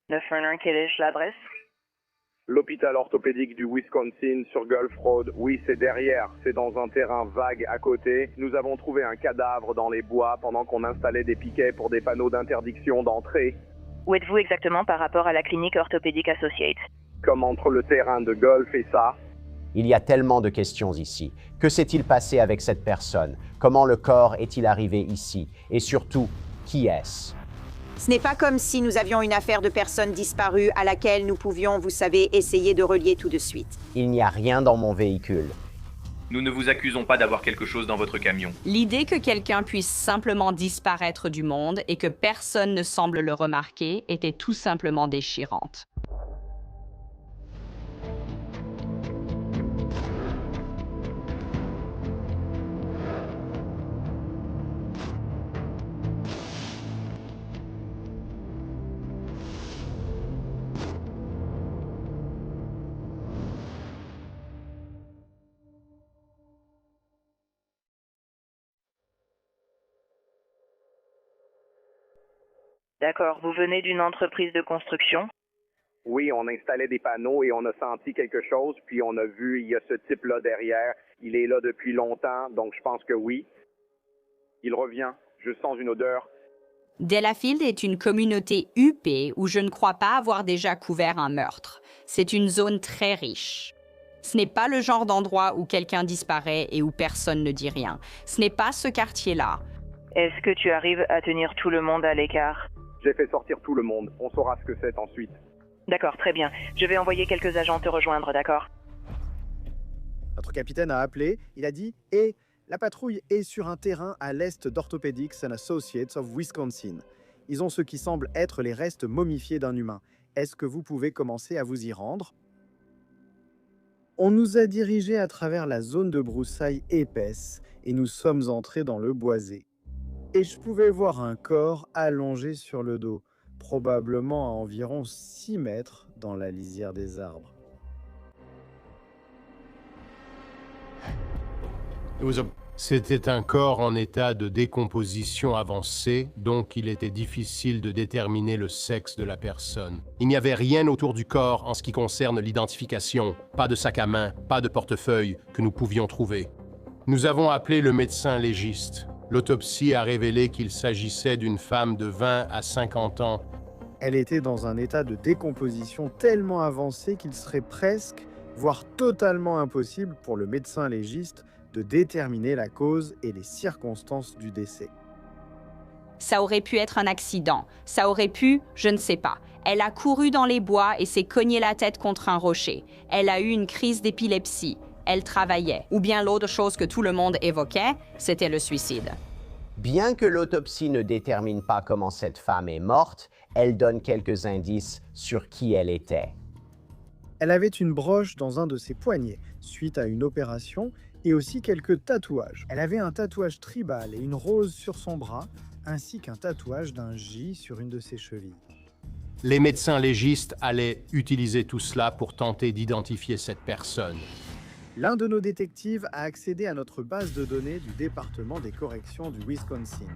911, quelle est l'adresse? L'hôpital orthopédique du Wisconsin sur Gulf Road. Oui, c'est derrière. C'est dans un terrain vague à côté. Nous avons trouvé un cadavre dans les bois pendant qu'on installait des piquets pour des panneaux d'interdiction d'entrée. Où êtes-vous exactement par rapport à la clinique orthopédique Associate? Comme entre le terrain de golf et ça. Il y a tellement de questions ici. Que s'est-il passé avec cette personne? Comment le corps est-il arrivé ici? Et surtout, qui est-ce? Ce n'est pas comme si nous avions une affaire de personnes disparues à laquelle nous pouvions, vous savez, essayer de relier tout de suite. Il n'y a rien dans mon véhicule. Nous ne vous accusons pas d'avoir quelque chose dans votre camion. L'idée que quelqu'un puisse simplement disparaître du monde et que personne ne semble le remarquer était tout simplement déchirante. D'accord, vous venez d'une entreprise de construction? Oui, on installait des panneaux et on a senti quelque chose, puis on a vu, il y a ce type-là derrière. Il est là depuis longtemps, donc je pense que oui. Il revient. Je sens une odeur. Delafield est une communauté huppée où je ne crois pas avoir déjà couvert un meurtre. C'est une zone très riche. Ce n'est pas le genre d'endroit où quelqu'un disparaît et où personne ne dit rien. Ce n'est pas ce quartier-là. Est-ce que tu arrives à tenir tout le monde à l'écart? J'ai fait sortir tout le monde. On saura ce que c'est ensuite. D'accord, très bien. Je vais envoyer quelques agents te rejoindre, d'accord? Notre capitaine a appelé, il a dit « Et la patrouille est sur un terrain à l'est d'Orthopedics and Associates of Wisconsin. Ils ont ce qui semble être les restes momifiés d'un humain. Est-ce que vous pouvez commencer à vous y rendre ?» On nous a dirigés à travers la zone de broussailles épaisse et nous sommes entrés dans le boisé. Et je pouvais voir un corps allongé sur le dos, probablement à environ 6 mètres dans la lisière des arbres. C'était un corps en état de décomposition avancée, donc il était difficile de déterminer le sexe de la personne. Il n'y avait rien autour du corps en ce qui concerne l'identification, pas de sac à main, pas de portefeuille que nous pouvions trouver. Nous avons appelé le médecin légiste. L'autopsie a révélé qu'il s'agissait d'une femme de 20 à 50 ans. Elle était dans un état de décomposition tellement avancé qu'il serait presque, voire totalement impossible pour le médecin légiste de déterminer la cause et les circonstances du décès. Ça aurait pu être un accident. Ça aurait pu, je ne sais pas. Elle a couru dans les bois et s'est cogné la tête contre un rocher. Elle a eu une crise d'épilepsie. Elle travaillait. Ou bien l'autre chose que tout le monde évoquait, c'était le suicide. Bien que l'autopsie ne détermine pas comment cette femme est morte, elle donne quelques indices sur qui elle était. Elle avait une broche dans un de ses poignets, suite à une opération, et aussi quelques tatouages. Elle avait un tatouage tribal et une rose sur son bras, ainsi qu'un tatouage d'un J sur une de ses chevilles. Les médecins légistes allaient utiliser tout cela pour tenter d'identifier cette personne. L'un de nos détectives a accédé à notre base de données du département des corrections du Wisconsin.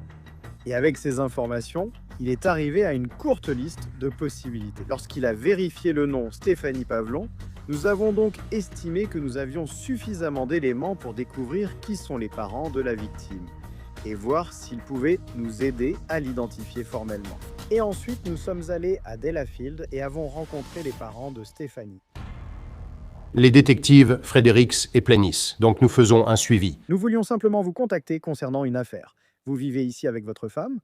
Et avec ces informations, il est arrivé à une courte liste de possibilités. Lorsqu'il a vérifié le nom Stéphanie Pavlon, nous avons donc estimé que nous avions suffisamment d'éléments pour découvrir qui sont les parents de la victime et voir s'ils pouvaient nous aider à l'identifier formellement. Et ensuite, nous sommes allés à Delafield et avons rencontré les parents de Stéphanie. Les détectives Fredericks et Plénis, donc nous faisons un suivi. Nous voulions simplement vous contacter concernant une affaire. Vous vivez ici avec votre femme?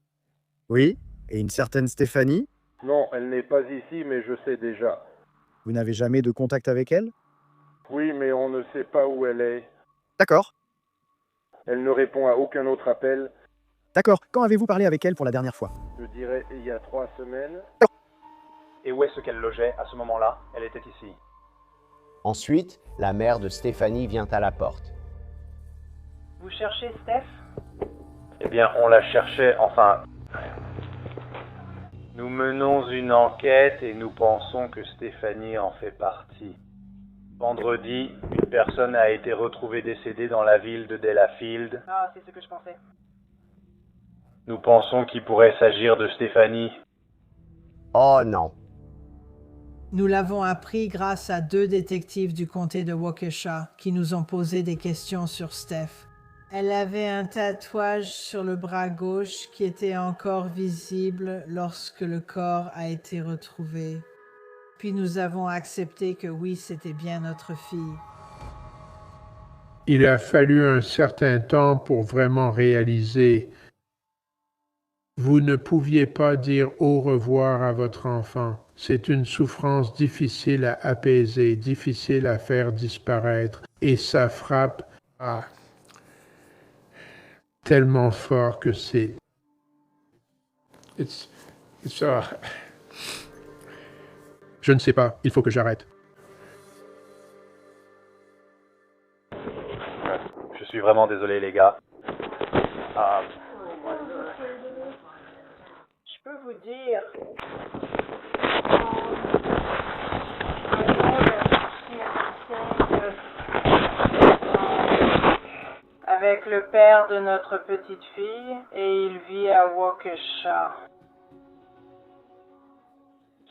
Oui. Et une certaine Stéphanie? Non, elle n'est pas ici, mais je sais déjà. Vous n'avez jamais de contact avec elle? Oui, mais on ne sait pas où elle est. D'accord. Elle ne répond à aucun autre appel. D'accord. Quand avez-vous parlé avec elle pour la dernière fois? Je dirais il y a 3 semaines. Et où est-ce qu'elle logeait à ce moment-là? Elle était ici. Ensuite, la mère de Stéphanie vient à la porte. Vous cherchez Steph? Eh bien, on la cherchait, enfin... Nous menons une enquête et nous pensons que Stéphanie en fait partie. Vendredi, une personne a été retrouvée décédée dans la ville de Delafield. Ah, c'est ce que je pensais. Nous pensons qu'il pourrait s'agir de Stéphanie. Oh non. Nous l'avons appris grâce à 2 détectives du comté de Waukesha qui nous ont posé des questions sur Steph. Elle avait un tatouage sur le bras gauche qui était encore visible lorsque le corps a été retrouvé. Puis nous avons accepté que oui, c'était bien notre fille. Il a fallu un certain temps pour vraiment réaliser. Vous ne pouviez pas dire au revoir à votre enfant. C'est une souffrance difficile à apaiser, difficile à faire disparaître, et ça frappe tellement fort que c'est... Je ne sais pas, il faut que j'arrête. Je suis vraiment désolé, les gars. Je peux vous dire... Avec le père de notre petite fille, et il vit à Waukesha.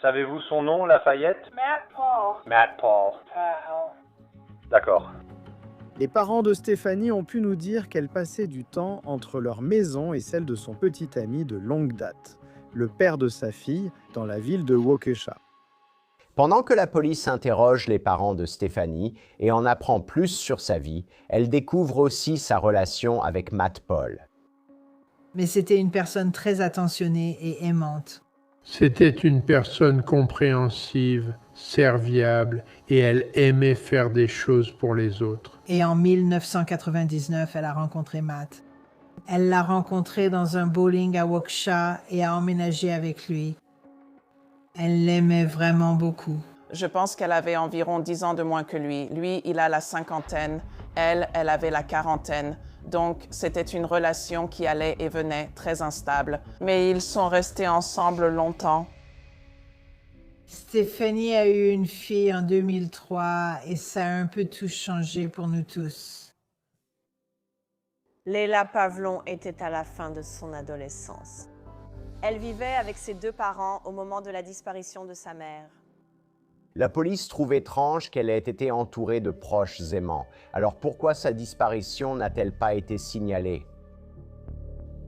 Savez-vous son nom, Lafayette? Matt Paul. Matt Paul. D'accord. Les parents de Stéphanie ont pu nous dire qu'elle passait du temps entre leur maison et celle de son petit ami de longue date, le père de sa fille, dans la ville de Waukesha. Pendant que la police interroge les parents de Stéphanie et en apprend plus sur sa vie, elle découvre aussi sa relation avec Matt Paul. Mais c'était une personne très attentionnée et aimante. C'était une personne compréhensive, serviable, et elle aimait faire des choses pour les autres. Et en 1999, elle a rencontré Matt. Elle l'a rencontré dans un bowling à Waukesha et a emménagé avec lui. Elle l'aimait vraiment beaucoup. Je pense qu'elle avait environ 10 ans de moins que lui. Lui, il a la cinquantaine. Elle avait la quarantaine. Donc, c'était une relation qui allait et venait, très instable. Mais ils sont restés ensemble longtemps. Stéphanie a eu une fille en 2003 et ça a un peu tout changé pour nous tous. Leila Pavlon était à la fin de son adolescence. Elle vivait avec ses 2 parents au moment de la disparition de sa mère. La police trouve étrange qu'elle ait été entourée de proches aimants. Alors pourquoi sa disparition n'a-t-elle pas été signalée?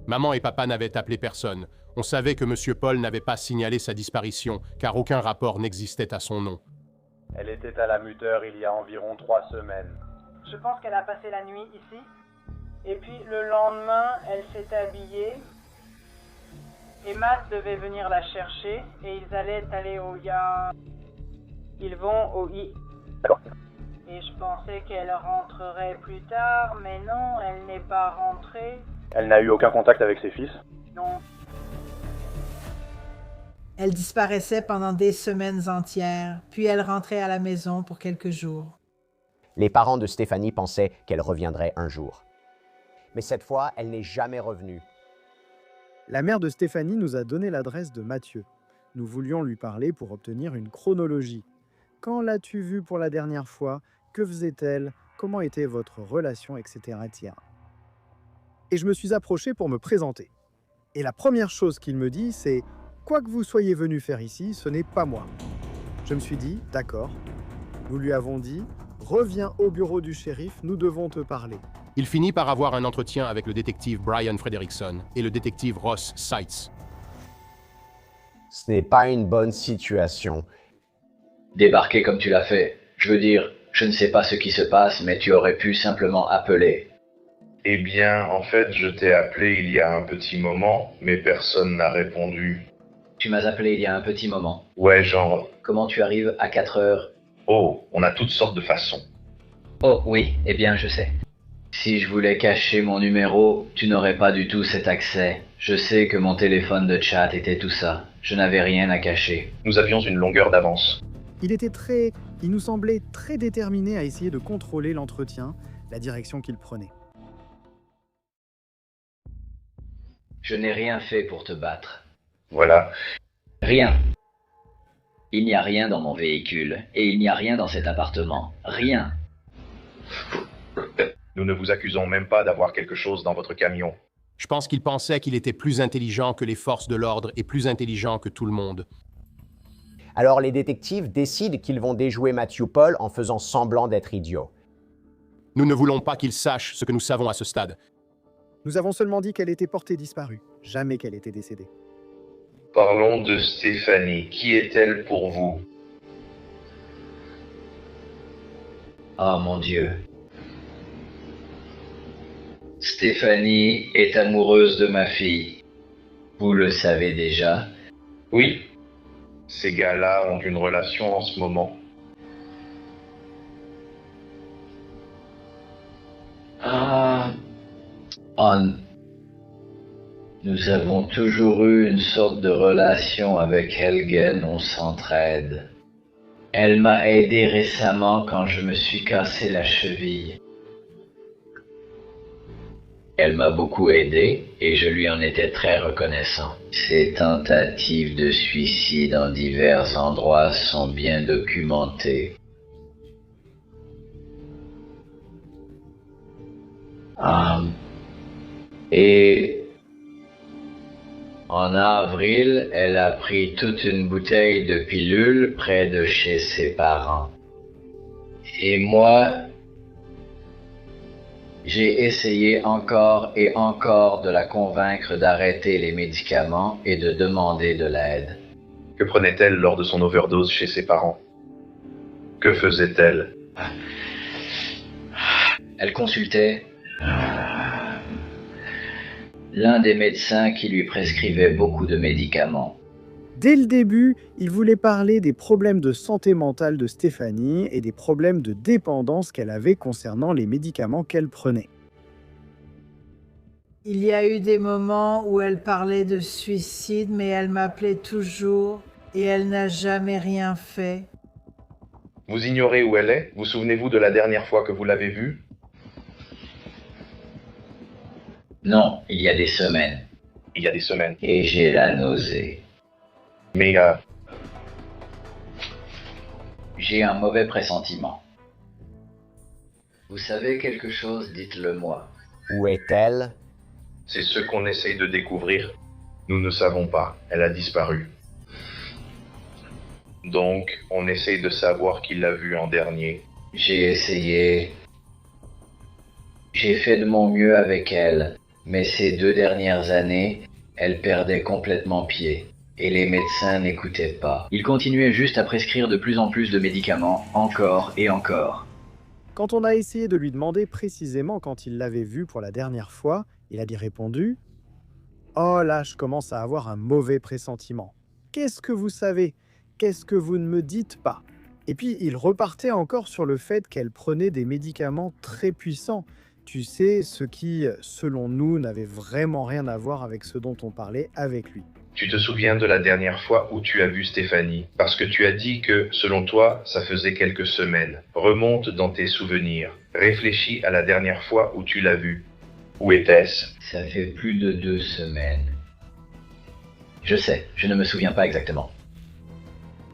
Maman et papa n'avaient appelé personne. On savait que M. Paul n'avait pas signalé sa disparition, car aucun rapport n'existait à son nom. Elle était à la muteur il y a environ 3 semaines. Je pense qu'elle a passé la nuit ici. Et puis le lendemain, elle s'est habillée. Et Matt devait venir la chercher et ils allaient aller au Ils vont au D'accord. Et je pensais qu'elle rentrerait plus tard, mais non, elle n'est pas rentrée. Elle n'a eu aucun contact avec ses fils? Non. Elle disparaissait pendant des semaines entières, puis elle rentrait à la maison pour quelques jours. Les parents de Stéphanie pensaient qu'elle reviendrait un jour. Mais cette fois, elle n'est jamais revenue. La mère de Stéphanie nous a donné l'adresse de Mathieu. Nous voulions lui parler pour obtenir une chronologie. Quand l'as-tu vue pour la dernière fois? Que faisait-elle? Comment était votre relation, etc., etc. Et je me suis approché pour me présenter. Et la première chose qu'il me dit, c'est « Quoi que vous soyez venu faire ici, ce n'est pas moi. » Je me suis dit « D'accord. » Nous lui avons dit « Reviens au bureau du shérif, nous devons te parler. » Il finit par avoir un entretien avec le détective Brian Frederickson et le détective Ross Seitz. Ce n'est pas une bonne situation. Débarquer comme tu l'as fait. Je veux dire, je ne sais pas ce qui se passe, mais tu aurais pu simplement appeler. Eh bien, en fait, je t'ai appelé il y a un petit moment, mais personne n'a répondu. Tu m'as appelé il y a un petit moment. Ouais, genre... Comment tu arrives à 4 heures? Oh, on a toutes sortes de façons. Oh oui, eh bien je sais. Si je voulais cacher mon numéro, tu n'aurais pas du tout cet accès. Je sais que mon téléphone de chat était tout ça. Je n'avais rien à cacher. Nous avions une longueur d'avance. Il nous semblait très déterminé à essayer de contrôler l'entretien, la direction qu'il prenait. Je n'ai rien fait pour te battre. Voilà. Rien. Il n'y a rien dans mon véhicule, et il n'y a rien dans cet appartement. Rien. Nous ne vous accusons même pas d'avoir quelque chose dans votre camion. Je pense qu'il pensait qu'il était plus intelligent que les forces de l'ordre et plus intelligent que tout le monde. Alors les détectives décident qu'ils vont déjouer Matthew Paul en faisant semblant d'être idiots. Nous ne voulons pas qu'il sache ce que nous savons à ce stade. Nous avons seulement dit qu'elle était portée disparue, jamais qu'elle était décédée. Parlons de Stéphanie. Qui est-elle pour vous? Oh mon Dieu. Stéphanie est amoureuse de ma fille. Vous le savez déjà? Oui. Ces gars-là ont une relation en ce moment. Ah. Nous avons toujours eu une sorte de relation avec Helgen, on s'entraide. Elle m'a aidé récemment quand je me suis cassé la cheville. Elle m'a beaucoup aidé et je lui en étais très reconnaissant. Ses tentatives de suicide en divers endroits sont bien documentées. Et en avril, elle a pris toute une bouteille de pilules près de chez ses parents. Et moi, j'ai essayé encore et encore de la convaincre d'arrêter les médicaments et de demander de l'aide. Que prenait-elle lors de son overdose chez ses parents? Que faisait-elle? Elle consultait l'un des médecins qui lui prescrivait beaucoup de médicaments. Dès le début, il voulait parler des problèmes de santé mentale de Stéphanie et des problèmes de dépendance qu'elle avait concernant les médicaments qu'elle prenait. Il y a eu des moments où elle parlait de suicide, mais elle m'appelait toujours et elle n'a jamais rien fait. Vous ignorez où elle est? Vous souvenez-vous de la dernière fois que vous l'avez vue? Non, il y a des semaines. Il y a des semaines. Et j'ai la nausée. Mais j'ai un mauvais pressentiment. Vous savez quelque chose, dites-le moi. Où est-elle? C'est ce qu'on essaye de découvrir. Nous ne savons pas. Elle a disparu. Donc, on essaye de savoir qui l'a vue en dernier. J'ai essayé. J'ai fait de mon mieux avec elle. Mais ces 2 dernières années, elle perdait complètement pied. Et les médecins n'écoutaient pas. Ils continuaient juste à prescrire de plus en plus de médicaments, encore et encore. Quand on a essayé de lui demander précisément quand il l'avait vue pour la dernière fois, il a répondu « Oh là, je commence à avoir un mauvais pressentiment. Qu'est-ce que vous savez? Qu'est-ce que vous ne me dites pas ?» Et puis il repartait encore sur le fait qu'elle prenait des médicaments très puissants. Tu sais, ce qui, selon nous, n'avait vraiment rien à voir avec ce dont on parlait avec lui. Tu te souviens de la dernière fois où tu as vu Stéphanie? Parce que tu as dit que, selon toi, ça faisait quelques semaines. Remonte dans tes souvenirs. Réfléchis à la dernière fois où tu l'as vue. Où était-ce? Ça fait plus de 2 semaines. Je sais, je ne me souviens pas exactement.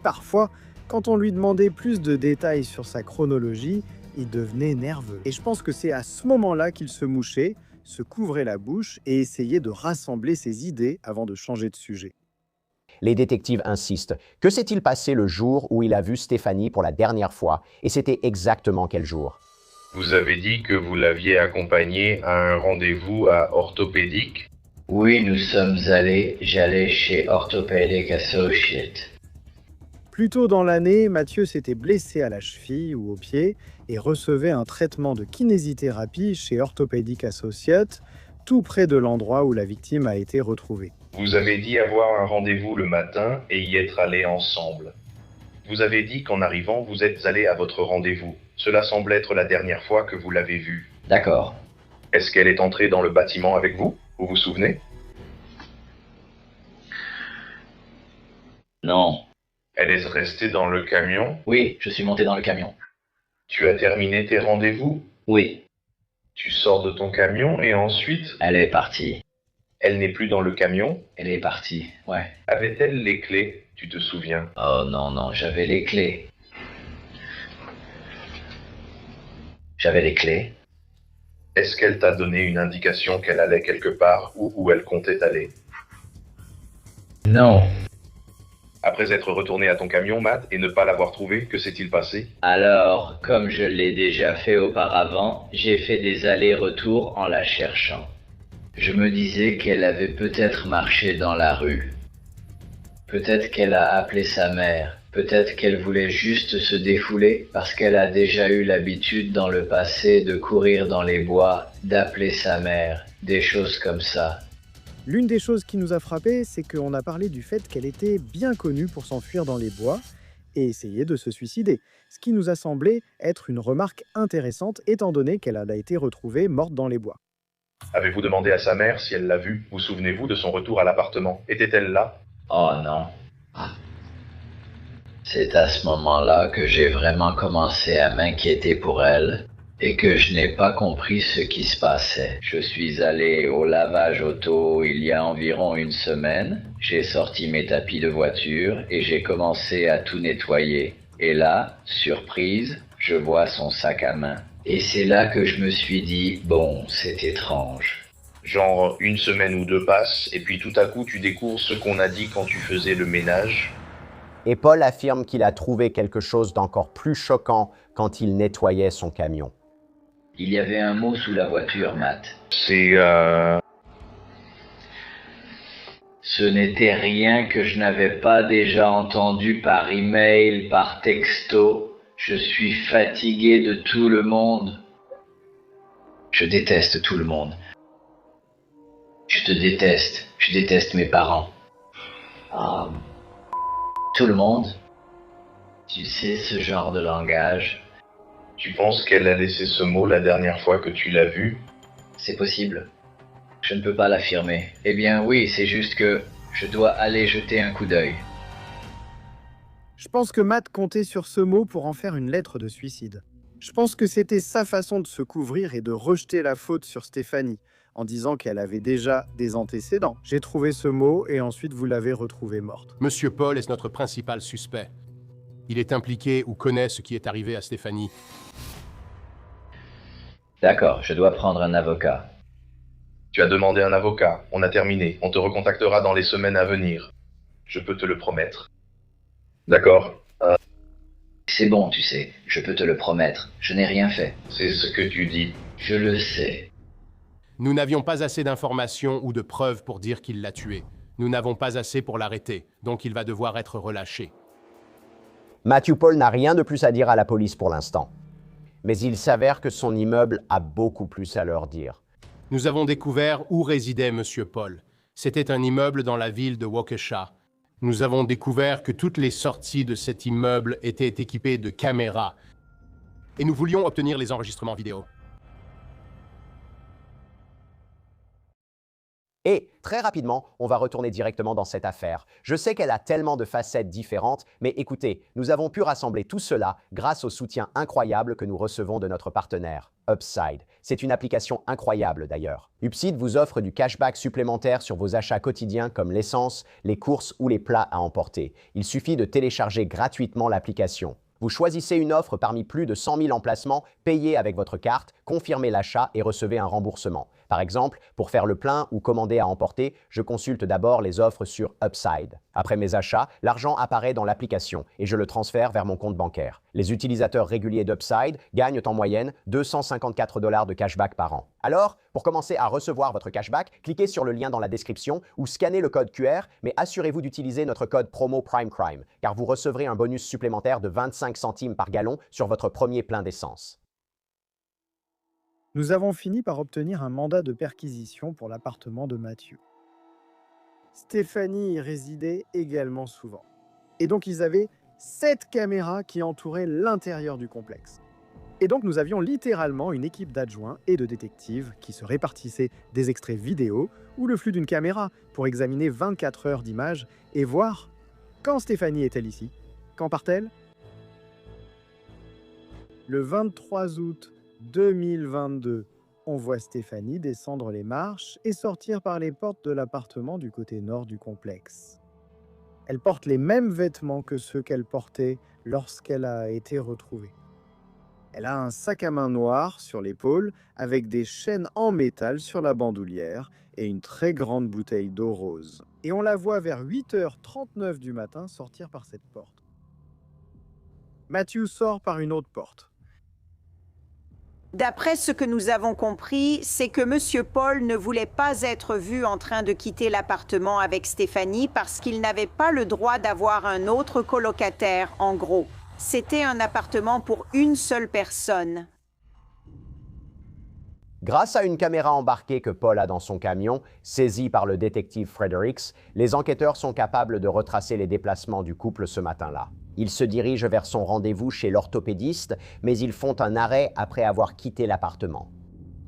Parfois, quand on lui demandait plus de détails sur sa chronologie, il devenait nerveux. Et je pense que c'est à ce moment-là qu'il se mouchait, se couvrait la bouche et essayait de rassembler ses idées avant de changer de sujet. Les détectives insistent. Que s'est-il passé le jour où il a vu Stéphanie pour la dernière fois? Et c'était exactement quel jour? Vous avez dit que vous l'aviez accompagnée à un rendez-vous à Orthopédique? Oui, nous sommes allés. J'allais chez Orthopedic Associates. Plus tôt dans l'année, Mathieu s'était blessé à la cheville ou au pied et recevait un traitement de kinésithérapie chez Orthopedic Associates, tout près de l'endroit où la victime a été retrouvée. Vous avez dit avoir un rendez-vous le matin et y être allés ensemble. Vous avez dit qu'en arrivant, vous êtes allés à votre rendez-vous. Cela semble être la dernière fois que vous l'avez vue. D'accord. Est-ce qu'elle est entrée dans le bâtiment avec vous? Vous vous souvenez? Non. Elle est restée dans le camion? Oui, je suis monté dans le camion. Tu as terminé tes rendez-vous? Oui. Tu sors de ton camion et ensuite? Elle est partie. Elle n'est plus dans le camion? Elle est partie, ouais. Avait-elle les clés? Tu te souviens? Oh non, j'avais les clés. J'avais les clés. Est-ce qu'elle t'a donné une indication qu'elle allait quelque part ou où elle comptait aller? Non. Après être retourné à ton camion, Matt, et ne pas l'avoir trouvé, que s'est-il passé? Alors, comme je l'ai déjà fait auparavant, j'ai fait des allers-retours en la cherchant. Je me disais qu'elle avait peut-être marché dans la rue. Peut-être qu'elle a appelé sa mère. Peut-être qu'elle voulait juste se défouler parce qu'elle a déjà eu l'habitude dans le passé de courir dans les bois, d'appeler sa mère, des choses comme ça. L'une des choses qui nous a frappé, c'est qu'on a parlé du fait qu'elle était bien connue pour s'enfuir dans les bois et essayer de se suicider, ce qui nous a semblé être une remarque intéressante étant donné qu'elle a été retrouvée morte dans les bois. Avez-vous demandé à sa mère si elle l'a vue? Vous souvenez-vous de son retour à l'appartement? Était-elle là? Oh non. C'est à ce moment-là que j'ai vraiment commencé à m'inquiéter pour elle et que je n'ai pas compris ce qui se passait. Je suis allé au lavage auto il y a environ une semaine. J'ai sorti mes tapis de voiture et j'ai commencé à tout nettoyer. Et là, surprise, je vois son sac à main. Et c'est là que je me suis dit, bon, c'est étrange. Genre une semaine ou deux passent, et puis tout à coup tu découvres ce qu'on a dit quand tu faisais le ménage. Et Paul affirme qu'il a trouvé quelque chose d'encore plus choquant quand il nettoyait son camion. Il y avait un mot sous la voiture, Matt. C'est Ce n'était rien que je n'avais pas déjà entendu par email, par texto. Je suis fatigué de tout le monde. Je déteste tout le monde. Je te déteste. Je déteste mes parents. Ah, tout le monde. Tu sais, ce genre de langage. Tu penses qu'elle a laissé ce mot la dernière fois que tu l'as vu? C'est possible. Je ne peux pas l'affirmer. Eh bien oui, c'est juste que je dois aller jeter un coup d'œil. Je pense que Matt comptait sur ce mot pour en faire une lettre de suicide. Je pense que c'était sa façon de se couvrir et de rejeter la faute sur Stéphanie, en disant qu'elle avait déjà des antécédents. J'ai trouvé ce mot et ensuite vous l'avez retrouvée morte. Monsieur Paul est notre principal suspect. Il est impliqué ou connaît ce qui est arrivé à Stéphanie. D'accord, je dois prendre un avocat. Tu as demandé un avocat, on a terminé, on te recontactera dans les semaines à venir. Je peux te le promettre. D'accord. C'est bon, tu sais, je peux te le promettre, je n'ai rien fait. C'est ce que tu dis. Je le sais. Nous n'avions pas assez d'informations ou de preuves pour dire qu'il l'a tué. Nous n'avons pas assez pour l'arrêter, donc il va devoir être relâché. Matthew Paul n'a rien de plus à dire à la police pour l'instant. Mais il s'avère que son immeuble a beaucoup plus à leur dire. Nous avons découvert où résidait Monsieur Paul. C'était un immeuble dans la ville de Waukesha. Nous avons découvert que toutes les sorties de cet immeuble étaient équipées de caméras. Et nous voulions obtenir les enregistrements vidéo. Et, très rapidement, on va retourner directement dans cette affaire. Je sais qu'elle a tellement de facettes différentes, mais écoutez, nous avons pu rassembler tout cela grâce au soutien incroyable que nous recevons de notre partenaire, Upside. C'est une application incroyable d'ailleurs. Upside vous offre du cashback supplémentaire sur vos achats quotidiens comme l'essence, les courses ou les plats à emporter. Il suffit de télécharger gratuitement l'application. Vous choisissez une offre parmi plus de 100 000 emplacements, payez avec votre carte, confirmez l'achat et recevez un remboursement. Par exemple, pour faire le plein ou commander à emporter, je consulte d'abord les offres sur Upside. Après mes achats, l'argent apparaît dans l'application et je le transfère vers mon compte bancaire. Les utilisateurs réguliers d'Upside gagnent en moyenne 254 $ de cashback par an. Alors, pour commencer à recevoir votre cashback, cliquez sur le lien dans la description ou scannez le code QR, mais assurez-vous d'utiliser notre code promo PrimeCrime, car vous recevrez un bonus supplémentaire de 25 centimes par gallon sur votre premier plein d'essence. Nous avons fini par obtenir un mandat de perquisition pour l'appartement de Matthew. Stéphanie y résidait également souvent. Et donc ils avaient 7 caméras qui entouraient l'intérieur du complexe. Et donc nous avions littéralement une équipe d'adjoints et de détectives qui se répartissaient des extraits vidéo ou le flux d'une caméra pour examiner 24 heures d'images et voir quand Stéphanie est-elle ici, quand part-elle. Le 23 août 2022, on voit Stéphanie descendre les marches et sortir par les portes de l'appartement du côté nord du complexe. Elle porte les mêmes vêtements que ceux qu'elle portait lorsqu'elle a été retrouvée. Elle a un sac à main noir sur l'épaule avec des chaînes en métal sur la bandoulière et une très grande bouteille d'eau rose. Et on la voit vers 8h39 du matin sortir par cette porte. Matthew sort par une autre porte. D'après ce que nous avons compris, c'est que M. Paul ne voulait pas être vu en train de quitter l'appartement avec Stéphanie parce qu'il n'avait pas le droit d'avoir un autre colocataire, en gros. C'était un appartement pour une seule personne. Grâce à une caméra embarquée que Paul a dans son camion, saisie par le détective Fredericks, les enquêteurs sont capables de retracer les déplacements du couple ce matin-là. Ils se dirigent vers son rendez-vous chez l'orthopédiste, mais ils font un arrêt après avoir quitté l'appartement.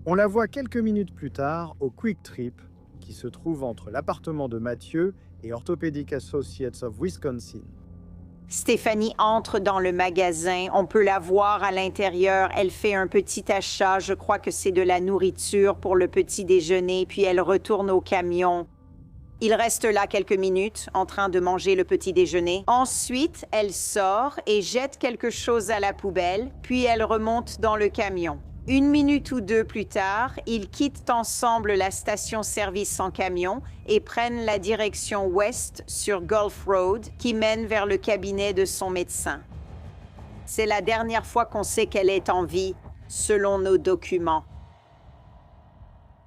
On la voit quelques minutes plus tard au Quick Trip, qui se trouve entre l'appartement de Mathieu et Orthopedic Associates of Wisconsin. Stéphanie entre dans le magasin, on peut la voir à l'intérieur, elle fait un petit achat, je crois que c'est de la nourriture pour le petit déjeuner, puis elle retourne au camion. Il reste là quelques minutes, en train de manger le petit déjeuner. Ensuite, elle sort et jette quelque chose à la poubelle, puis elle remonte dans le camion. 1 minute ou 2 plus tard, ils quittent ensemble la station-service en camion et prennent la direction ouest sur Gulf Road qui mène vers le cabinet de son médecin. C'est la dernière fois qu'on sait qu'elle est en vie, selon nos documents.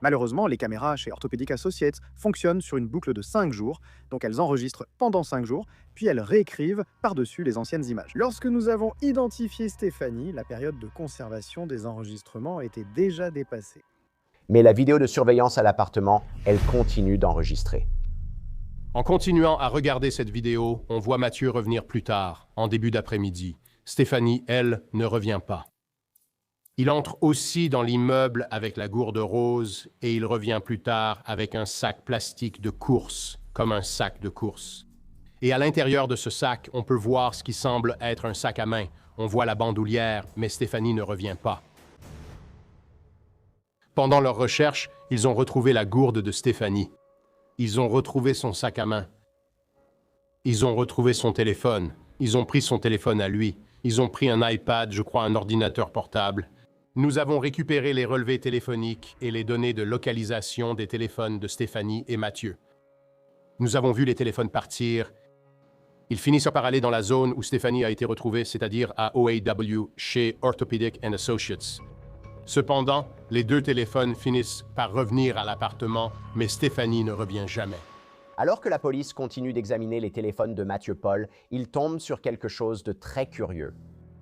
Malheureusement, les caméras chez Orthopedic Associates fonctionnent sur une boucle de 5 jours, donc elles enregistrent pendant 5 jours, puis elles réécrivent par-dessus les anciennes images. Lorsque nous avons identifié Stéphanie, la période de conservation des enregistrements était déjà dépassée. Mais la vidéo de surveillance à l'appartement, elle continue d'enregistrer. En continuant à regarder cette vidéo, on voit Mathieu revenir plus tard, en début d'après-midi. Stéphanie, elle, ne revient pas. Il entre aussi dans l'immeuble avec la gourde rose et il revient plus tard avec un sac plastique de course, comme un sac de course. Et à l'intérieur de ce sac, on peut voir ce qui semble être un sac à main. On voit la bandoulière, mais Stéphanie ne revient pas. Pendant leur recherche, ils ont retrouvé la gourde de Stéphanie. Ils ont retrouvé son sac à main. Ils ont retrouvé son téléphone. Ils ont pris son téléphone à lui. Ils ont pris un iPad, je crois un ordinateur portable. Nous avons récupéré les relevés téléphoniques et les données de localisation des téléphones de Stéphanie et Mathieu. Nous avons vu les téléphones partir. Ils finissent par aller dans la zone où Stéphanie a été retrouvée, c'est-à-dire à OAW, chez Orthopedic Associates. Cependant, les 2 téléphones finissent par revenir à l'appartement, mais Stéphanie ne revient jamais. Alors que la police continue d'examiner les téléphones de Mathieu Paul, ils tombent sur quelque chose de très curieux.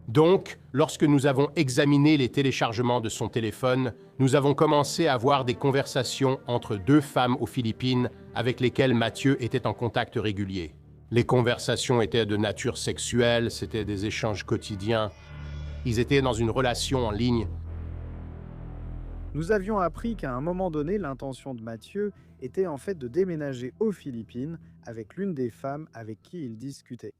Donc, lorsque nous avons examiné les téléchargements de son téléphone, nous avons commencé à avoir des conversations entre 2 femmes aux Philippines avec lesquelles Mathieu était en contact régulier. Les conversations étaient de nature sexuelle, c'était des échanges quotidiens. Ils étaient dans une relation en ligne. Nous avions appris qu'à un moment donné, l'intention de Mathieu était en fait de déménager aux Philippines avec l'une des femmes avec qui il discutait.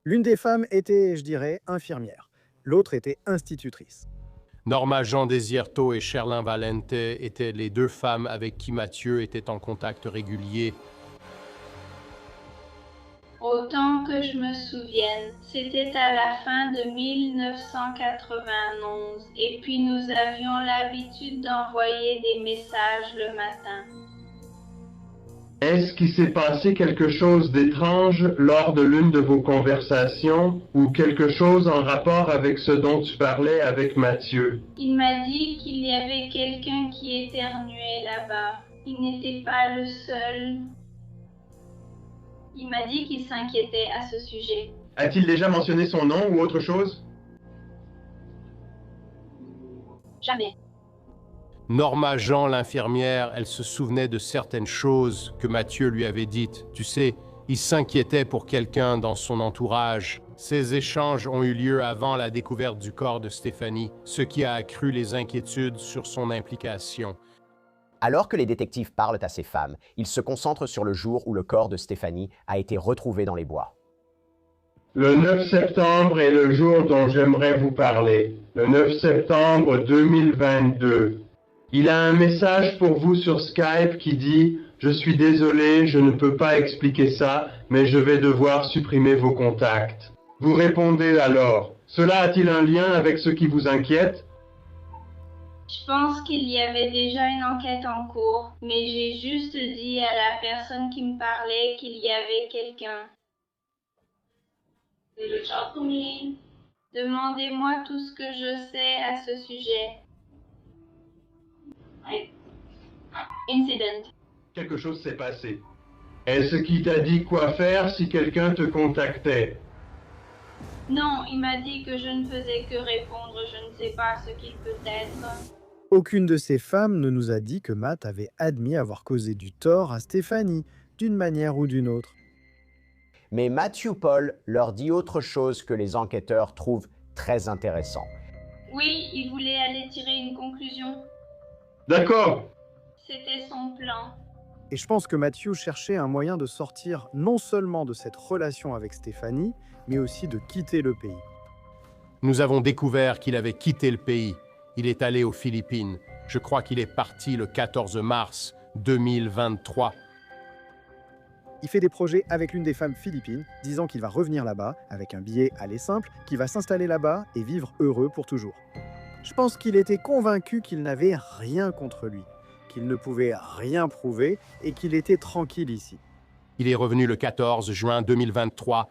L'une des femmes était, je dirais, infirmière. L'autre était institutrice. Norma Jean Desierto et Sherlyn Valente étaient les 2 femmes avec qui Mathieu était en contact régulier. Autant que je me souvienne, c'était à la fin de 1991 et puis nous avions l'habitude d'envoyer des messages le matin. Est-ce qu'il s'est passé quelque chose d'étrange lors de l'une de vos conversations ou quelque chose en rapport avec ce dont tu parlais avec Mathieu? Il m'a dit qu'il y avait quelqu'un qui éternuait là-bas. Il n'était pas le seul. Il m'a dit qu'il s'inquiétait à ce sujet. A-t-il déjà mentionné son nom ou autre chose? Jamais. Norma Jean, l'infirmière, elle se souvenait de certaines choses que Mathieu lui avait dites. Tu sais, il s'inquiétait pour quelqu'un dans son entourage. Ces échanges ont eu lieu avant la découverte du corps de Stéphanie, ce qui a accru les inquiétudes sur son implication. Alors que les détectives parlent à ces femmes, ils se concentrent sur le jour où le corps de Stéphanie a été retrouvé dans les bois. Le 9 septembre est le jour dont j'aimerais vous parler. Le 9 septembre 2022. Il a un message pour vous sur Skype qui dit « Je suis désolé, je ne peux pas expliquer ça, mais je vais devoir supprimer vos contacts. » Vous répondez alors « Cela a-t-il un lien avec ce qui vous inquiète ?» Je pense qu'il y avait déjà une enquête en cours, mais j'ai juste dit à la personne qui me parlait qu'il y avait quelqu'un. Demandez-moi tout ce que je sais à ce sujet. Incident. Quelque chose s'est passé. Est-ce qu'il t'a dit quoi faire si quelqu'un te contactait? Non, il m'a dit que je ne faisais que répondre, je ne sais pas ce qu'il peut être. Aucune de ces femmes ne nous a dit que Matt avait admis avoir causé du tort à Stéphanie, d'une manière ou d'une autre. Mais Matthew Paul leur dit autre chose que les enquêteurs trouvent très intéressant. Oui, il voulait aller tirer une conclusion. D'accord. C'était son plan. Et je pense que Matthew cherchait un moyen de sortir non seulement de cette relation avec Stéphanie, mais aussi de quitter le pays. Nous avons découvert qu'il avait quitté le pays. Il est allé aux Philippines. Je crois qu'il est parti le 14 mars 2023. Il fait des projets avec l'une des femmes philippines, disant qu'il va revenir là-bas avec un billet aller simple, qu'il va s'installer là-bas et vivre heureux pour toujours. Je pense qu'il était convaincu qu'il n'avait rien contre lui, qu'il ne pouvait rien prouver et qu'il était tranquille ici. Il est revenu le 14 juin 2023.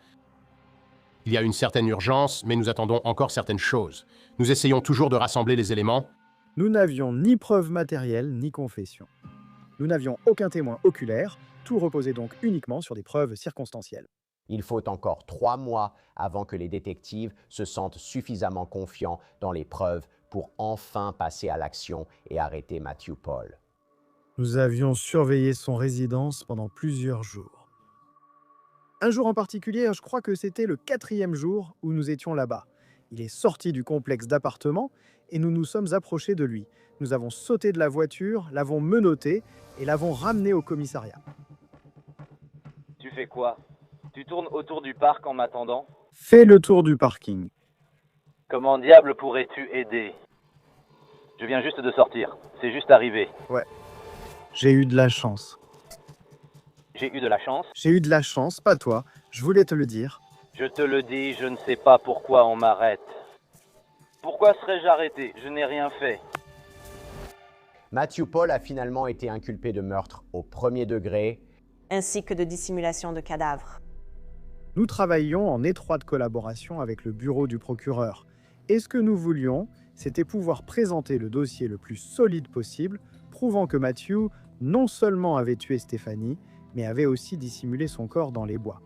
Il y a une certaine urgence, mais nous attendons encore certaines choses. Nous essayons toujours de rassembler les éléments. Nous n'avions ni preuve matérielle ni confession. Nous n'avions aucun témoin oculaire, tout reposait donc uniquement sur des preuves circonstancielles. Il faut encore 3 mois avant que les détectives se sentent suffisamment confiants dans les preuves pour enfin passer à l'action et arrêter Matthew Paul. Nous avions surveillé son résidence pendant plusieurs jours. Un jour en particulier, je crois que c'était le 4e jour où nous étions là-bas. Il est sorti du complexe d'appartements et nous nous sommes approchés de lui. Nous avons sauté de la voiture, l'avons menotté et l'avons ramené au commissariat. Tu fais quoi? Tu tournes autour du parc en m'attendant? Fais le tour du parking. Comment diable pourrais-tu aider? Je viens juste de sortir. C'est juste arrivé. Ouais. J'ai eu de la chance. J'ai eu de la chance? J'ai eu de la chance, pas toi. Je voulais te le dire. Je te le dis, je ne sais pas pourquoi on m'arrête. Pourquoi serais-je arrêté? Je n'ai rien fait. Matthew Paul a finalement été inculpé de meurtre au 1er degré, ainsi que de dissimulation de cadavres. Nous travaillions en étroite collaboration avec le bureau du procureur. Et ce que nous voulions, c'était pouvoir présenter le dossier le plus solide possible, prouvant que Matthew non seulement avait tué Stéphanie, mais avait aussi dissimulé son corps dans les bois.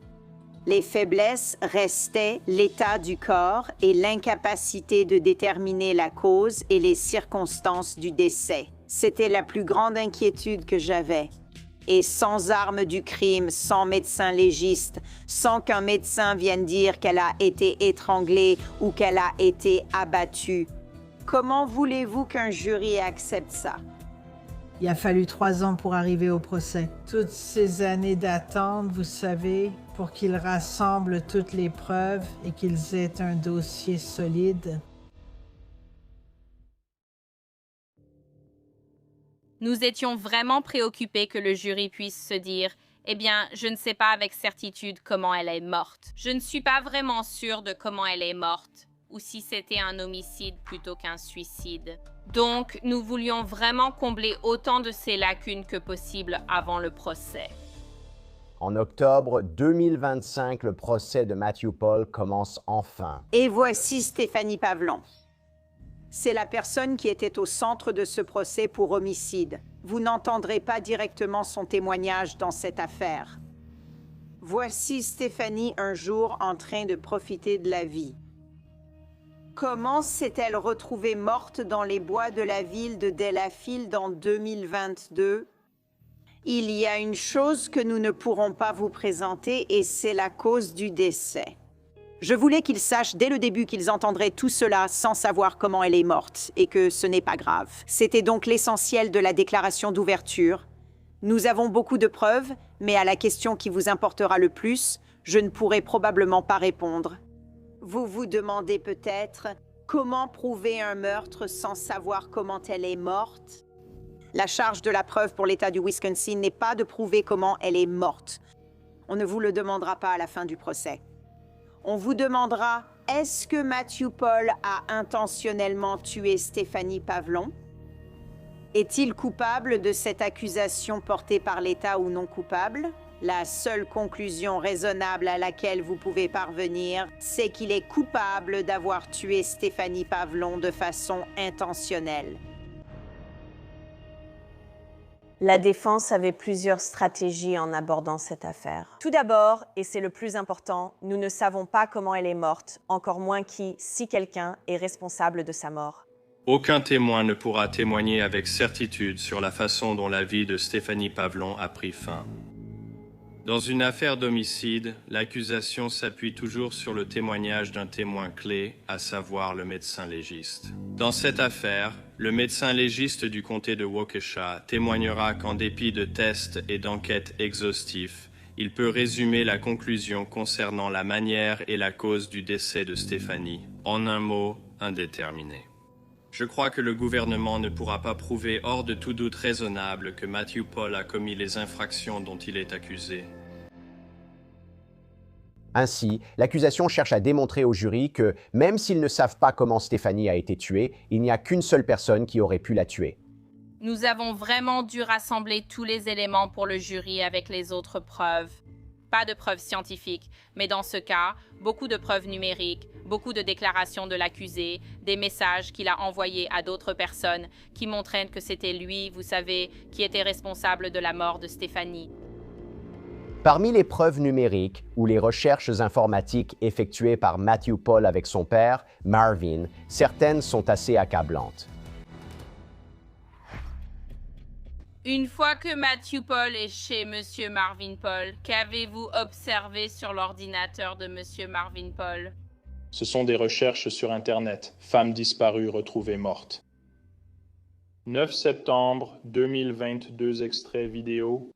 Les faiblesses restaient l'état du corps et l'incapacité de déterminer la cause et les circonstances du décès. C'était la plus grande inquiétude que j'avais. Et sans arme du crime, sans médecin légiste, sans qu'un médecin vienne dire qu'elle a été étranglée ou qu'elle a été abattue, comment voulez-vous qu'un jury accepte ça? Il a fallu 3 ans pour arriver au procès. Toutes ces années d'attente, vous savez, pour qu'ils rassemblent toutes les preuves et qu'ils aient un dossier solide. Nous étions vraiment préoccupés que le jury puisse se dire « Eh bien, je ne sais pas avec certitude comment elle est morte. Je ne suis pas vraiment sûre de comment elle est morte, ou si c'était un homicide plutôt qu'un suicide. » Donc, nous voulions vraiment combler autant de ces lacunes que possible avant le procès. En octobre 2025, le procès de Matthew Paul commence enfin. Et voici Stéphanie Pavlon. C'est la personne qui était au centre de ce procès pour homicide. Vous n'entendrez pas directement son témoignage dans cette affaire. Voici Stéphanie un jour en train de profiter de la vie. Comment s'est-elle retrouvée morte dans les bois de la ville de Delafield en 2022? Il y a une chose que nous ne pourrons pas vous présenter et c'est la cause du décès. Je voulais qu'ils sachent dès le début qu'ils entendraient tout cela sans savoir comment elle est morte et que ce n'est pas grave. C'était donc l'essentiel de la déclaration d'ouverture. Nous avons beaucoup de preuves, mais à la question qui vous importera le plus, je ne pourrai probablement pas répondre. Vous vous demandez peut-être comment prouver un meurtre sans savoir comment elle est morte? La charge de la preuve pour l'État du Wisconsin n'est pas de prouver comment elle est morte. On ne vous le demandera pas à la fin du procès. On vous demandera, est-ce que Matthew Paul a intentionnellement tué Stéphanie Pavlon? Est-il coupable de cette accusation portée par l'État ou non coupable? La seule conclusion raisonnable à laquelle vous pouvez parvenir, c'est qu'il est coupable d'avoir tué Stéphanie Pavlon de façon intentionnelle. La défense avait plusieurs stratégies en abordant cette affaire. Tout d'abord, et c'est le plus important, nous ne savons pas comment elle est morte, encore moins qui, si quelqu'un, est responsable de sa mort. Aucun témoin ne pourra témoigner avec certitude sur la façon dont la vie de Stéphanie Pavlon a pris fin. Dans une affaire d'homicide, l'accusation s'appuie toujours sur le témoignage d'un témoin clé, à savoir le médecin légiste. Dans cette affaire, le médecin légiste du comté de Waukesha témoignera qu'en dépit de tests et d'enquêtes exhaustifs, il peut résumer la conclusion concernant la manière et la cause du décès de Stéphanie, en un mot, indéterminé. Je crois que le gouvernement ne pourra pas prouver hors de tout doute raisonnable que Matthew Paul a commis les infractions dont il est accusé. Ainsi, l'accusation cherche à démontrer au jury que, même s'ils ne savent pas comment Stéphanie a été tuée, il n'y a qu'une seule personne qui aurait pu la tuer. Nous avons vraiment dû rassembler tous les éléments pour le jury avec les autres preuves. Pas de preuves scientifiques, mais dans ce cas, beaucoup de preuves numériques, beaucoup de déclarations de l'accusé, des messages qu'il a envoyés à d'autres personnes qui montraient que c'était lui, vous savez, qui était responsable de la mort de Stéphanie. Parmi les preuves numériques ou les recherches informatiques effectuées par Matthew Paul avec son père, Marvin, certaines sont assez accablantes. Une fois que Matthew Paul est chez Monsieur Marvin Paul, qu'avez-vous observé sur l'ordinateur de Monsieur Marvin Paul? Ce sont des recherches sur Internet. Femme disparue retrouvée morte. 9 septembre 2022 extrait vidéo.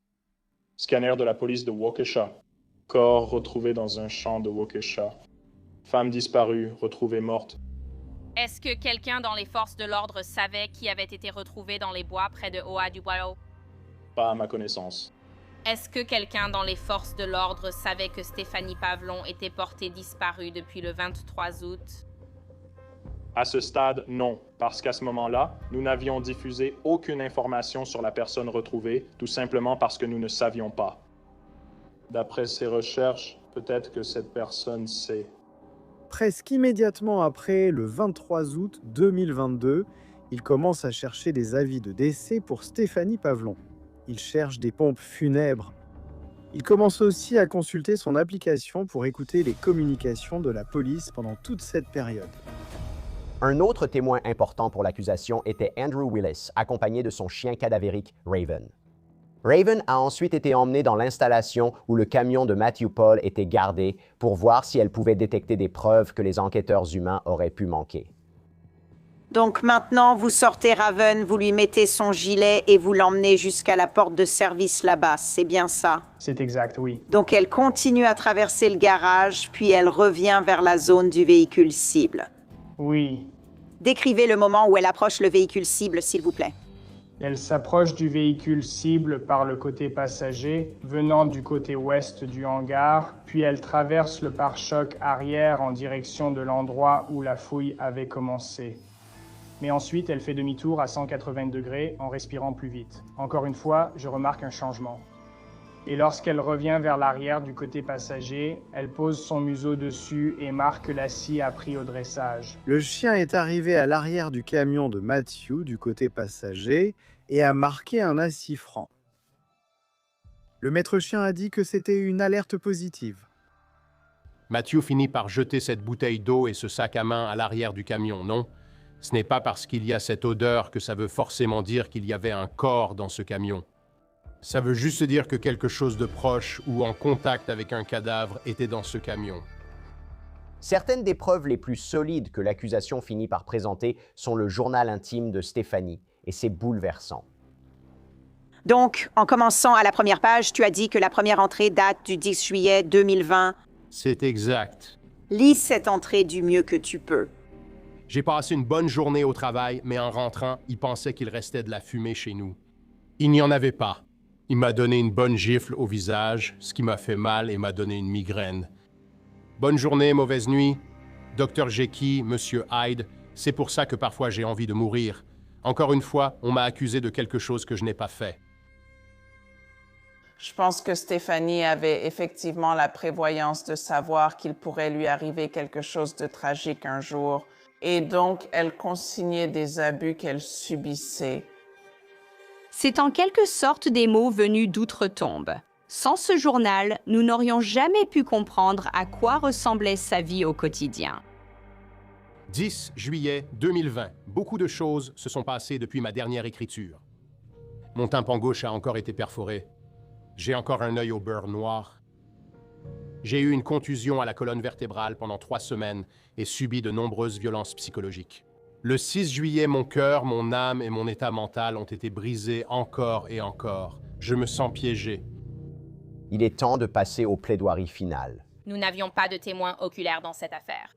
Scanner de la police de Waukesha. Corps retrouvé dans un champ de Waukesha. Femme disparue retrouvée morte. Est-ce que quelqu'un dans les forces de l'ordre savait qui avait été retrouvé dans les bois près de Oa-du-Bois? Pas à ma connaissance. Est-ce que quelqu'un dans les forces de l'ordre savait que Stéphanie Pavlon était portée disparue depuis le 23 août? À ce stade, non, parce qu'à ce moment-là, nous n'avions diffusé aucune information sur la personne retrouvée, tout simplement parce que nous ne savions pas. D'après ces recherches, peut-être que cette personne sait. Presque immédiatement après, le 23 août 2022, il commence à chercher des avis de décès pour Stéphanie Pavlon. Il cherche des pompes funèbres. Il commence aussi à consulter son application pour écouter les communications de la police pendant toute cette période. Un autre témoin important pour l'accusation était Andrew Willis, accompagné de son chien cadavérique Raven. Raven a ensuite été emmenée dans l'installation où le camion de Matthew Paul était gardé pour voir si elle pouvait détecter des preuves que les enquêteurs humains auraient pu manquer. Donc maintenant, vous sortez Raven, vous lui mettez son gilet et vous l'emmenez jusqu'à la porte de service là-bas, c'est bien ça? C'est exact, oui. Donc elle continue à traverser le garage, puis elle revient vers la zone du véhicule cible. Oui. Décrivez le moment où elle approche le véhicule cible, s'il vous plaît. Elle s'approche du véhicule cible par le côté passager, venant du côté ouest du hangar, puis elle traverse le pare-choc arrière en direction de l'endroit où la fouille avait commencé. Mais ensuite, elle fait demi-tour à 180 degrés en respirant plus vite. Encore une fois, je remarque un changement. Et lorsqu'elle revient vers l'arrière du côté passager, elle pose son museau dessus et marque que la scie a pris au dressage. Le chien est arrivé à l'arrière du camion de Matthew du côté passager et a marqué un assis franc. Le maître chien a dit que c'était une alerte positive. Matthew finit par jeter cette bouteille d'eau et ce sac à main à l'arrière du camion, non? Ce n'est pas parce qu'il y a cette odeur que ça veut forcément dire qu'il y avait un corps dans ce camion. Ça veut juste dire que quelque chose de proche ou en contact avec un cadavre était dans ce camion. Certaines des preuves les plus solides que l'accusation finit par présenter sont le journal intime de Stéphanie, et c'est bouleversant. Donc, en commençant à la première page, tu as dit que la première entrée date du 10 juillet 2020. C'est exact. Lis cette entrée du mieux que tu peux. J'ai passé une bonne journée au travail, mais en rentrant, il pensait qu'il restait de la fumée chez nous. Il n'y en avait pas. Il m'a donné une bonne gifle au visage, ce qui m'a fait mal et m'a donné une migraine. Bonne journée, mauvaise nuit. Dr. Jekyll, Monsieur Hyde, c'est pour ça que parfois j'ai envie de mourir. Encore une fois, on m'a accusé de quelque chose que je n'ai pas fait. Je pense que Stéphanie avait effectivement la prévoyance de savoir qu'il pourrait lui arriver quelque chose de tragique un jour, et donc elle consignait des abus qu'elle subissait. C'est en quelque sorte des mots venus d'outre-tombe. Sans ce journal, nous n'aurions jamais pu comprendre à quoi ressemblait sa vie au quotidien. 10 juillet 2020. Beaucoup de choses se sont passées depuis ma dernière écriture. Mon tympan gauche a encore été perforé. J'ai encore un œil au beurre noir. J'ai eu une contusion à la colonne vertébrale pendant 3 semaines et subi de nombreuses violences psychologiques. Le 6 juillet, mon cœur, mon âme et mon état mental ont été brisés encore et encore. Je me sens piégé. Il est temps de passer aux plaidoiries finales. Nous n'avions pas de témoins oculaires dans cette affaire.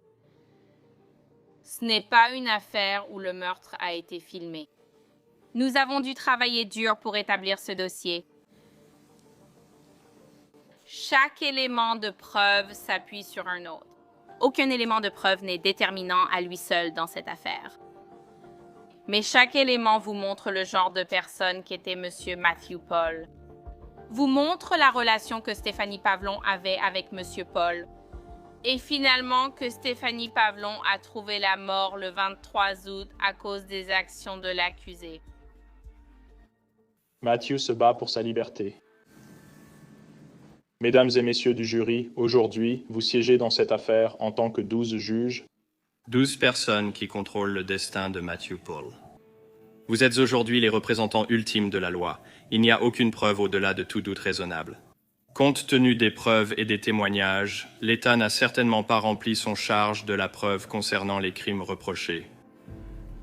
Ce n'est pas une affaire où le meurtre a été filmé. Nous avons dû travailler dur pour établir ce dossier. Chaque élément de preuve s'appuie sur un autre. Aucun élément de preuve n'est déterminant à lui seul dans cette affaire. Mais chaque élément vous montre le genre de personne qu'était M. Matthew Paul. Vous montre la relation que Stéphanie Pavlon avait avec M. Paul. Et finalement que Stéphanie Pavlon a trouvé la mort le 23 août à cause des actions de l'accusé. Matthew se bat pour sa liberté. Mesdames et messieurs du jury, aujourd'hui, vous siégez dans cette affaire en tant que 12 juges. 12 personnes qui contrôlent le destin de Matthew Paul. Vous êtes aujourd'hui les représentants ultimes de la loi. Il n'y a aucune preuve au-delà de tout doute raisonnable. Compte tenu des preuves et des témoignages, l'État n'a certainement pas rempli son charge de la preuve concernant les crimes reprochés.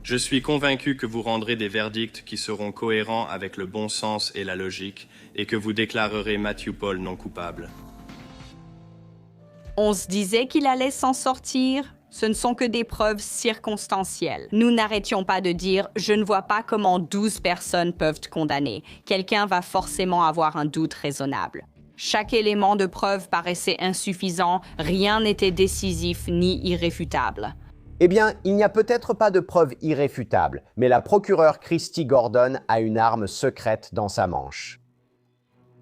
Je suis convaincu que vous rendrez des verdicts qui seront cohérents avec le bon sens et la logique et que vous déclarerez Matthew Paul non coupable. On se disait qu'il allait s'en sortir. Ce ne sont que des preuves circonstancielles. Nous n'arrêtions pas de dire « Je ne vois pas comment 12 personnes peuvent te condamner. Quelqu'un va forcément avoir un doute raisonnable. » Chaque élément de preuve paraissait insuffisant, rien n'était décisif ni irréfutable. Eh bien, il n'y a peut-être pas de preuves irréfutables, mais la procureure Christy Gordon a une arme secrète dans sa manche.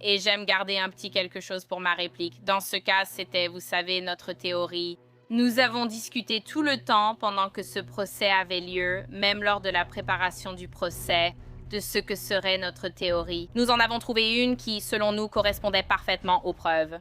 Et j'aime garder un petit quelque chose pour ma réplique. Dans ce cas, c'était, vous savez, notre théorie. Nous avons discuté tout le temps pendant que ce procès avait lieu, même lors de la préparation du procès, de ce que serait notre théorie. Nous en avons trouvé une qui, selon nous, correspondait parfaitement aux preuves.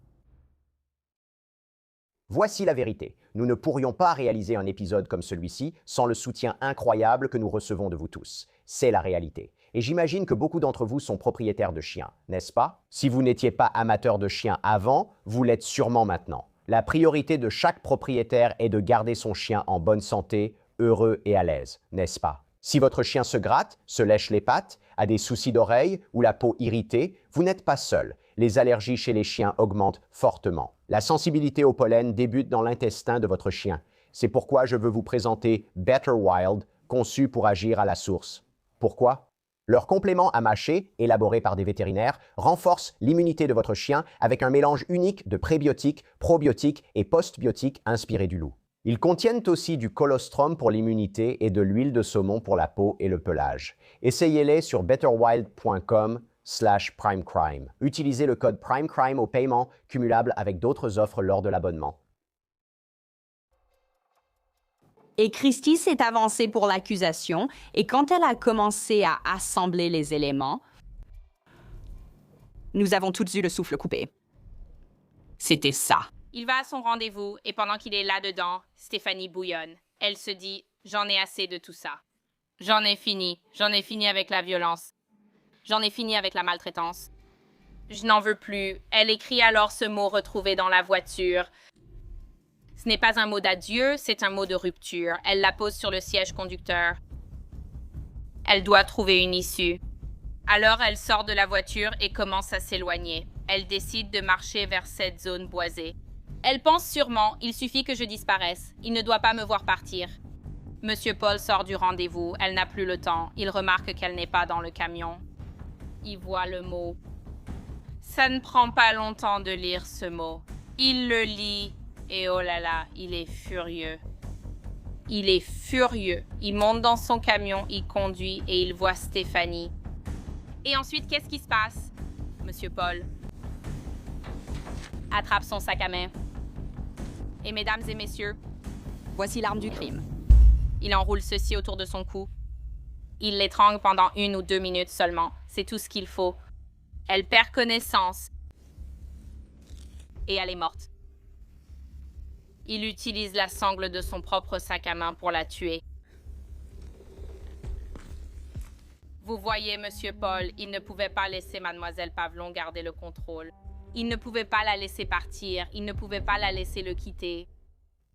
Voici la vérité. Nous ne pourrions pas réaliser un épisode comme celui-ci sans le soutien incroyable que nous recevons de vous tous. C'est la réalité. Et j'imagine que beaucoup d'entre vous sont propriétaires de chiens, n'est-ce pas? Si vous n'étiez pas amateur de chiens avant, vous l'êtes sûrement maintenant. La priorité de chaque propriétaire est de garder son chien en bonne santé, heureux et à l'aise, n'est-ce pas? Si votre chien se gratte, se lèche les pattes, a des soucis d'oreille ou la peau irritée, vous n'êtes pas seul. Les allergies chez les chiens augmentent fortement. La sensibilité au pollen débute dans l'intestin de votre chien. C'est pourquoi je veux vous présenter Better Wild, conçu pour agir à la source. Pourquoi? Leur complément à mâcher, élaboré par des vétérinaires, renforce l'immunité de votre chien avec un mélange unique de prébiotiques, probiotiques et postbiotiques inspirés du loup. Ils contiennent aussi du colostrum pour l'immunité et de l'huile de saumon pour la peau et le pelage. Essayez-les sur betterwild.com/primecrime. Utilisez le code PRIMECRIME au paiement, cumulable avec d'autres offres lors de l'abonnement. Et Christy s'est avancée pour l'accusation, et quand elle a commencé à assembler les éléments, nous avons tous eu le souffle coupé. C'était ça. Il va à son rendez-vous et pendant qu'il est là-dedans, Stéphanie bouillonne. Elle se dit « J'en ai assez de tout ça. J'en ai fini. J'en ai fini avec la violence. J'en ai fini avec la maltraitance. Je n'en veux plus. » Elle écrit alors ce mot retrouvé dans la voiture. Ce n'est pas un mot d'adieu, c'est un mot de rupture. Elle la pose sur le siège conducteur. Elle doit trouver une issue. Alors elle sort de la voiture et commence à s'éloigner. Elle décide de marcher vers cette zone boisée. Elle pense sûrement, il suffit que je disparaisse. Il ne doit pas me voir partir. Monsieur Paul sort du rendez-vous. Elle n'a plus le temps. Il remarque qu'elle n'est pas dans le camion. Il voit le mot. Ça ne prend pas longtemps de lire ce mot. Il le lit et oh là là, il est furieux. Il est furieux. Il monte dans son camion, il conduit et il voit Stéphanie. Et ensuite, qu'est-ce qui se passe? Monsieur Paul attrape son sac à main. Et mesdames et messieurs, Voici l'arme du crime. il enroule ceci autour de son cou. Il l'étrangle pendant 1 ou 2 minutes seulement. C'est tout ce qu'il faut. Elle perd connaissance. Et elle est morte. Il utilise la sangle de son propre sac à main pour la tuer. Vous voyez, Monsieur Paul, il ne pouvait pas laisser Mademoiselle Pavlon garder le contrôle. Il ne pouvait pas la laisser partir. Il ne pouvait pas la laisser le quitter.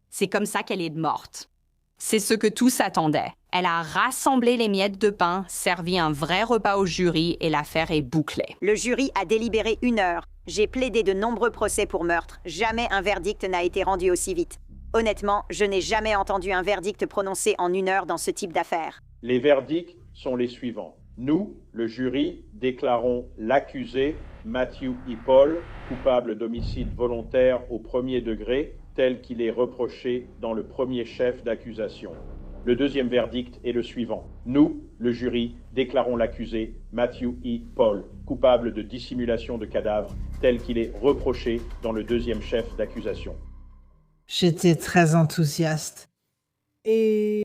C'est comme ça qu'elle est morte. C'est ce que tous attendaient. Elle a rassemblé les miettes de pain, servi un vrai repas au jury et l'affaire est bouclée. Le jury a délibéré 1 heure. J'ai plaidé de nombreux procès pour meurtre. Jamais un verdict n'a été rendu aussi vite. Honnêtement, je n'ai jamais entendu un verdict prononcé en 1 heure dans ce type d'affaire. Les verdicts sont les suivants. Nous, le jury, déclarons l'accusé, Matthew E. Paul, coupable d'homicide volontaire au 1er degré, tel qu'il est reproché dans le premier chef d'accusation. Le deuxième verdict est le suivant. Nous, le jury, déclarons l'accusé, Matthew E. Paul, coupable de dissimulation de cadavre, tel qu'il est reproché dans le deuxième chef d'accusation. J'étais très enthousiaste. Et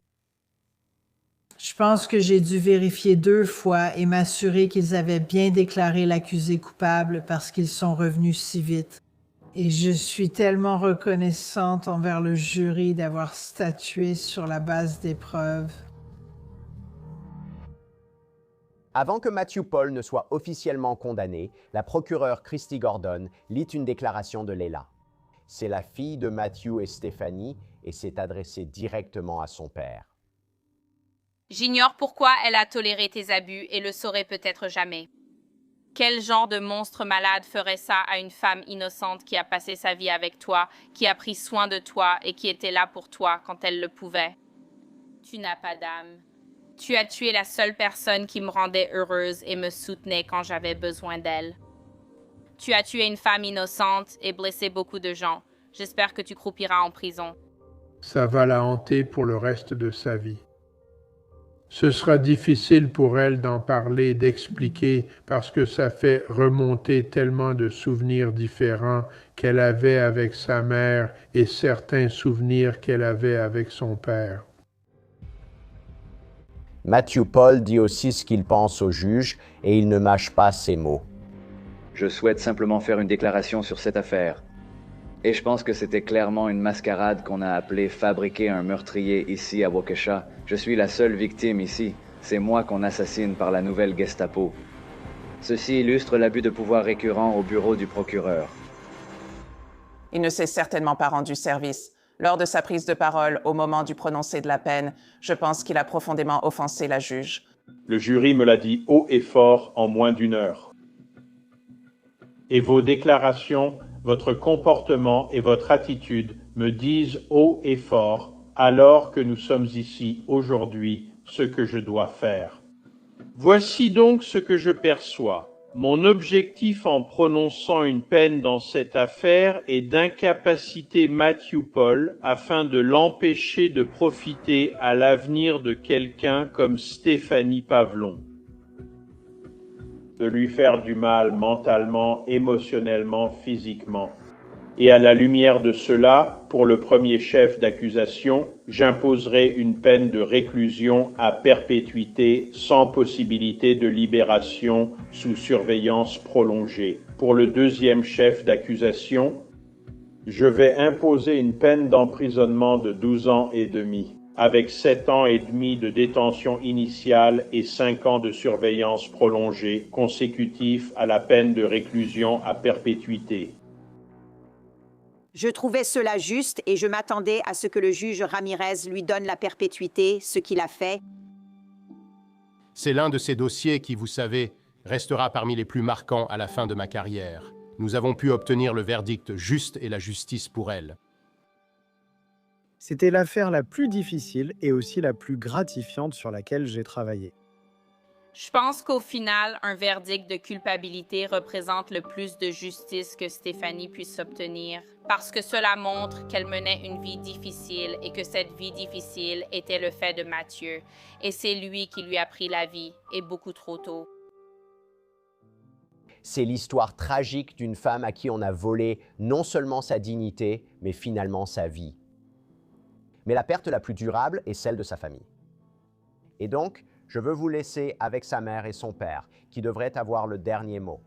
je pense que j'ai dû vérifier 2 fois et m'assurer qu'ils avaient bien déclaré l'accusé coupable parce qu'ils sont revenus si vite. Et je suis tellement reconnaissante envers le jury d'avoir statué sur la base des preuves. Avant que Matthew Paul ne soit officiellement condamné, la procureure Christy Gordon lit une déclaration de Leila. C'est la fille de Matthew et Stéphanie et s'est adressée directement à son père. J'ignore pourquoi elle a toléré tes abus et le saurait peut-être jamais. Quel genre de monstre malade ferait ça à une femme innocente qui a passé sa vie avec toi, qui a pris soin de toi et qui était là pour toi quand elle le pouvait? Tu n'as pas d'âme. Tu as tué la seule personne qui me rendait heureuse et me soutenait quand j'avais besoin d'elle. Tu as tué une femme innocente et blessé beaucoup de gens. J'espère que tu croupiras en prison. Ça va la hanter pour le reste de sa vie. Ce sera difficile pour elle d'en parler, d'expliquer, parce que ça fait remonter tellement de souvenirs différents qu'elle avait avec sa mère et certains souvenirs qu'elle avait avec son père. Matthew Paul dit aussi ce qu'il pense au juge et il ne mâche pas ses mots. Je souhaite simplement faire une déclaration sur cette affaire. Et je pense que c'était clairement une mascarade qu'on a appelée fabriquer un meurtrier ici à Waukesha. Je suis la seule victime ici. C'est moi qu'on assassine par la nouvelle Gestapo. Ceci illustre l'abus de pouvoir récurrent au bureau du procureur. Il ne s'est certainement pas rendu service. Lors de sa prise de parole, au moment du prononcé de la peine, je pense qu'il a profondément offensé la juge. Le jury me l'a dit haut et fort en moins d'1 heure. Et vos déclarations, votre comportement et votre attitude me disent haut et fort, alors que nous sommes ici aujourd'hui, ce que je dois faire. Voici donc ce que je perçois. Mon objectif en prononçant une peine dans cette affaire est d'incapaciter Matthew Paul afin de l'empêcher de profiter à l'avenir de quelqu'un comme Stéphanie Pavlon. De lui faire du mal mentalement, émotionnellement, physiquement. Et à la lumière de cela, pour le premier chef d'accusation, j'imposerai une peine de réclusion à perpétuité sans possibilité de libération sous surveillance prolongée. Pour le deuxième chef d'accusation, je vais imposer une peine d'emprisonnement de 12 ans et demi. Avec 7 ans et demi de détention initiale et 5 ans de surveillance prolongée, consécutifs à la peine de réclusion à perpétuité. Je trouvais cela juste et je m'attendais à ce que le juge Ramirez lui donne la perpétuité, ce qu'il a fait. C'est l'un de ces dossiers qui, vous savez, restera parmi les plus marquants à la fin de ma carrière. Nous avons pu obtenir le verdict juste et la justice pour elle. C'était l'affaire la plus difficile et aussi la plus gratifiante sur laquelle j'ai travaillé. Je pense qu'au final, un verdict de culpabilité représente le plus de justice que Stéphanie puisse obtenir, parce que cela montre qu'elle menait une vie difficile et que cette vie difficile était le fait de Mathieu, et c'est lui qui lui a pris la vie, et beaucoup trop tôt. C'est l'histoire tragique d'une femme à qui on a volé non seulement sa dignité, mais finalement sa vie. Mais la perte la plus durable est celle de sa famille. Et donc, je veux vous laisser avec sa mère et son père, qui devraient avoir le dernier mot.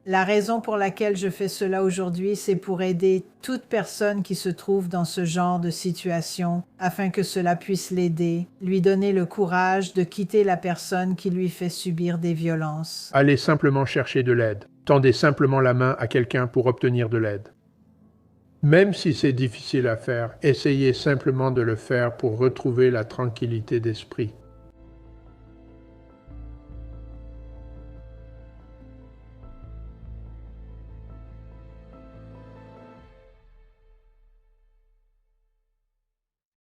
La raison pour laquelle je fais cela aujourd'hui, c'est pour aider toute personne qui se trouve dans ce genre de situation, afin que cela puisse l'aider, lui donner le courage de quitter la personne qui lui fait subir des violences. Allez simplement chercher de l'aide. Tendez simplement la main à quelqu'un pour obtenir de l'aide. Même si c'est difficile à faire, essayez simplement de le faire pour retrouver la tranquillité d'esprit.